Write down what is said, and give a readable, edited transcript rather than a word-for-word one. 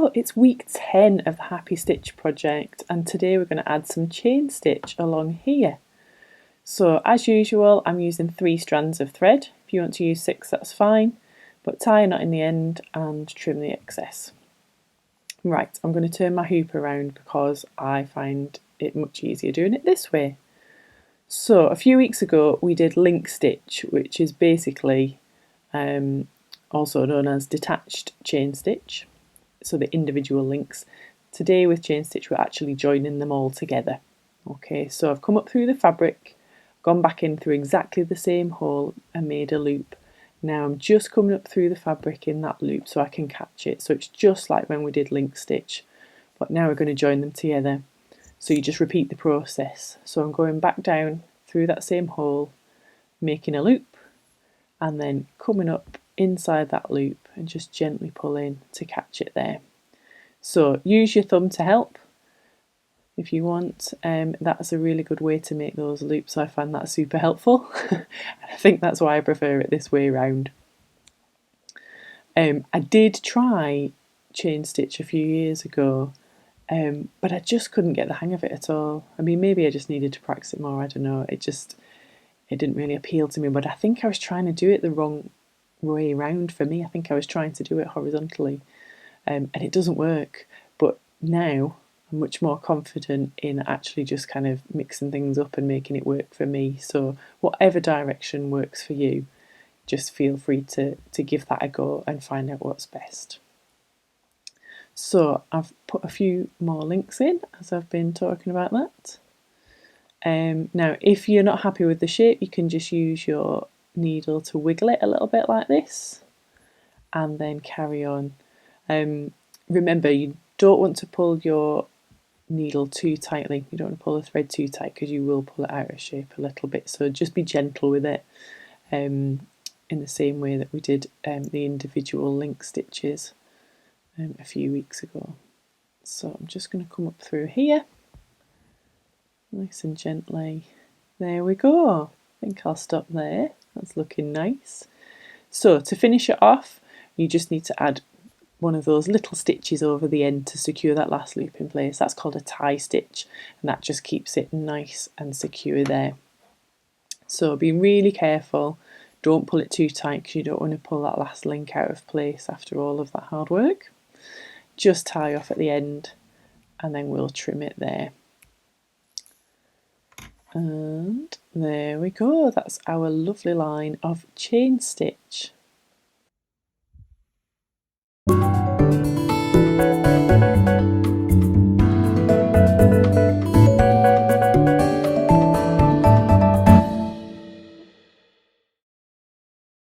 So it's week 10 of the Happy Stitch project, and today we're going to add some chain stitch along here. So as usual, I'm using 3 strands of thread. If you want to use 6, that's fine, but tie a knot in the end and trim the excess. Right, I'm going to turn my hoop around because I find it much easier doing it this way. So a few weeks ago we did link stitch, which is basically also known as detached chain stitch, so the individual links. Today with chain stitch we're actually joining them all together. Okay, so I've come up through the fabric, gone back in through exactly the same hole and made a loop. Now I'm just coming up through the fabric in that loop so I can catch it, so it's just like when we did link stitch, but now we're going to join them together. So you just repeat the process. So I'm going back down through that same hole, making a loop, and then coming up inside that loop and just gently pulling to catch it there. So use your thumb to help if you want. That's a really good way to make those loops. I find that super helpful. I think that's why I prefer it this way round. I did try chain stitch a few years ago, but I just couldn't get the hang of it at all. I mean, maybe I just needed to practice it more, I don't know. It didn't really appeal to me, but I think I was trying to do it the wrong way round for me. I think I was trying to do it horizontally, and it doesn't work. But now I'm much more confident in actually just kind of mixing things up and making it work for me. So whatever direction works for you, just feel free to give that a go and find out what's best. So I've put a few more links in as I've been talking about that. Now if you're not happy with the shape, you can just use your needle to wiggle it a little bit like this and then carry on. Remember, you don't want to pull your needle too tightly. You don't want to pull the thread too tight because you will pull it out of shape a little bit, so just be gentle with it, in the same way that we did the individual link stitches a few weeks ago. So I'm just going to come up through here nice and gently. There we go. I think I'll stop there. That's looking nice. So to finish it off, you just need to add one of those little stitches over the end to secure that last loop in place. That's called a tie stitch, and that just keeps it nice and secure there. So be really careful, don't pull it too tight because you don't want to pull that last link out of place after all of that hard work. Just tie off at the end and then we'll trim it there. And there we go, that's our lovely line of chain stitch.